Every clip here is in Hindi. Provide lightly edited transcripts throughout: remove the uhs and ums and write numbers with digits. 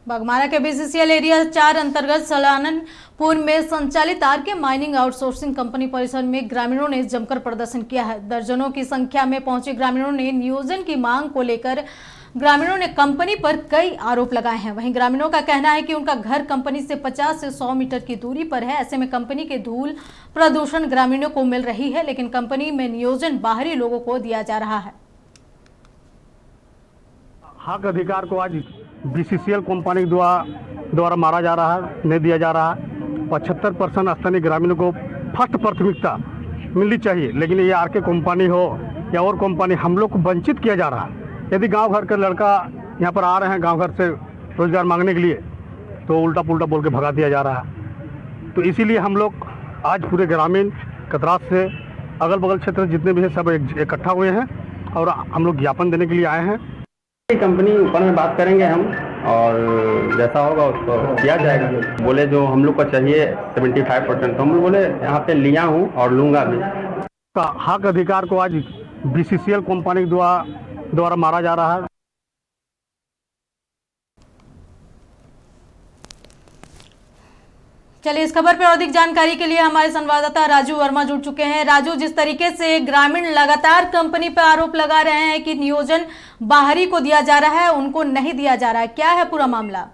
बागमारा के बीसीसीएल एरिया 4 अंतर्गत सलाननपुर में संचालित आरके माइनिंग आउटसोर्सिंग कंपनी परिसर में ग्रामीणों ने जमकर प्रदर्शन किया है। दर्जनों की संख्या में पहुंचे ग्रामीणों ने नियोजन की मांग को लेकर ग्रामीणों ने कंपनी पर कई आरोप लगाए हैं। वहीं ग्रामीणों का कहना है कि उनका घर कंपनी से 50 से 100 मीटर की दूरी पर है। ऐसे में कंपनी के धूल प्रदूषण ग्रामीणों को मिल रही है, लेकिन कंपनी में नियोजन बाहरी लोगों को दिया जा रहा है। हक अधिकार को आज बीसीसीएल कंपनी द्वारा मारा जा रहा है, नहीं दिया जा रहा है। 75% स्थानीय ग्रामीणों को फर्स्ट प्राथमिकता मिलनी चाहिए, लेकिन ये आरके कंपनी हो या और कंपनी, हम लोग को वंचित किया जा रहा है। यदि गांव घर का लड़का यहाँ पर आ रहे हैं गांव घर से रोजगार मांगने के लिए, तो उल्टा पुल्टा बोल के भगा दिया जा रहा है। तो इसीलिए हम लोग आज पूरे ग्रामीण कतरात से अगल बगल क्षेत्र जितने भी हैं सब इकट्ठा हुए हैं और हम लोग ज्ञापन देने के लिए आए हैं। कंपनी ऊपर में बात करेंगे हम, और जैसा होगा उसको किया जाएगा। बोले जो हम लोग को चाहिए 75%, तो हम लोग बोले यहाँ पे लिया हूँ और लूँगा भी। हक अधिकार को आज बीसीसीएल कंपनी द्वारा मारा जा रहा है। चलिए, इस खबर पर अधिक जानकारी के लिए हमारे संवाददाता राजू वर्मा जुड़ चुके हैं। राजू, जिस तरीके से ग्रामीण लगातार कंपनी पर आरोप लगा रहे हैं कि नियोजन बाहरी को दिया जा रहा है, उनको नहीं दिया जा रहा है, क्या है पूरा मामला?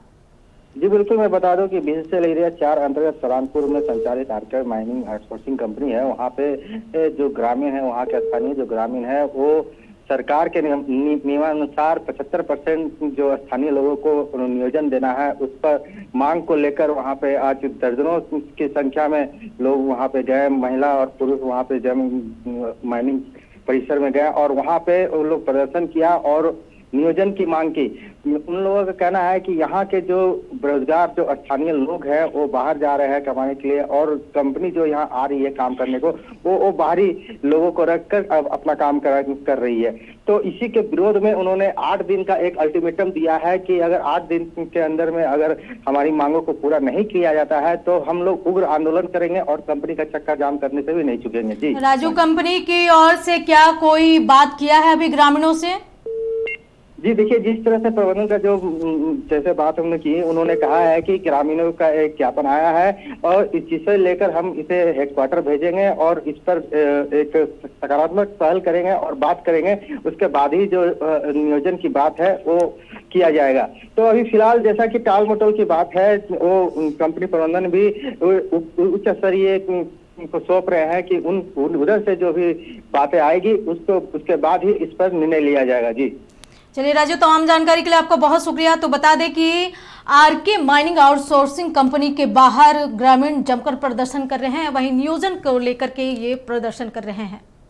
जी बिल्कुल, मैं बता दूं कि बीसीसीएल एरिया 4 अंतर्गत सलानपुर में संचालित आरके माइनिंग आउटसोर्सिंग कंपनी है। वहाँ पे जो ग्रामीण है, वहाँ के स्थानीय जो ग्रामीण है, वो सरकार के नियमानुसार 75% जो स्थानीय लोगों को नियोजन देना है, उस पर मांग को लेकर वहाँ पे आज दर्जनों की संख्या में लोग वहाँ पे गए, महिला और पुरुष वहाँ पे माइनिंग परिसर में गए और वहाँ पे उन लोग प्रदर्शन किया और नियोजन की मांग की। उन लोगों का कहना है कि यहाँ के जो बेरोजगार जो स्थानीय लोग हैं वो बाहर जा रहे हैं कमाने के लिए, और कंपनी जो यहाँ आ रही है काम करने को, वो बाहरी लोगों को रखकर अब अपना काम कर रही है। तो इसी के विरोध में उन्होंने 8 दिन का एक अल्टीमेटम दिया है कि अगर 8 दिन के अंदर में अगर हमारी मांगों को पूरा नहीं किया जाता है तो हम लोग उग्र आंदोलन करेंगे और कंपनी का चक्का जाम करने से भी नहीं चुकेंगे। जी राजू, कंपनी की ओर से क्या कोई बात किया है अभी ग्रामीणों से? जी देखिए, जिस तरह से प्रबंधन का जो जैसे बात हमने की, उन्होंने कहा है कि ग्रामीणों का एक ज्ञापन आया है और इस चीज से लेकर हम इसे हेडक्वार्टर भेजेंगे और इस पर एक सकारात्मक पहल करेंगे और बात करेंगे। उसके बाद ही जो नियोजन की बात है वो किया जाएगा। तो अभी फिलहाल जैसा कि टाल मटोल की बात है, वो कंपनी प्रबंधन भी उच्च स्तरीय को सौंप रहे हैं कि उधर से जो भी बातें आएगी उसके बाद ही इस पर निर्णय लिया जाएगा। जी चलिए राजू, तमाम जानकारी के लिए आपका बहुत शुक्रिया। तो बता दें कि आरके माइनिंग आउटसोर्सिंग कंपनी के बाहर ग्रामीण जमकर प्रदर्शन कर रहे हैं, वहीं नियोजन को लेकर के ये प्रदर्शन कर रहे हैं।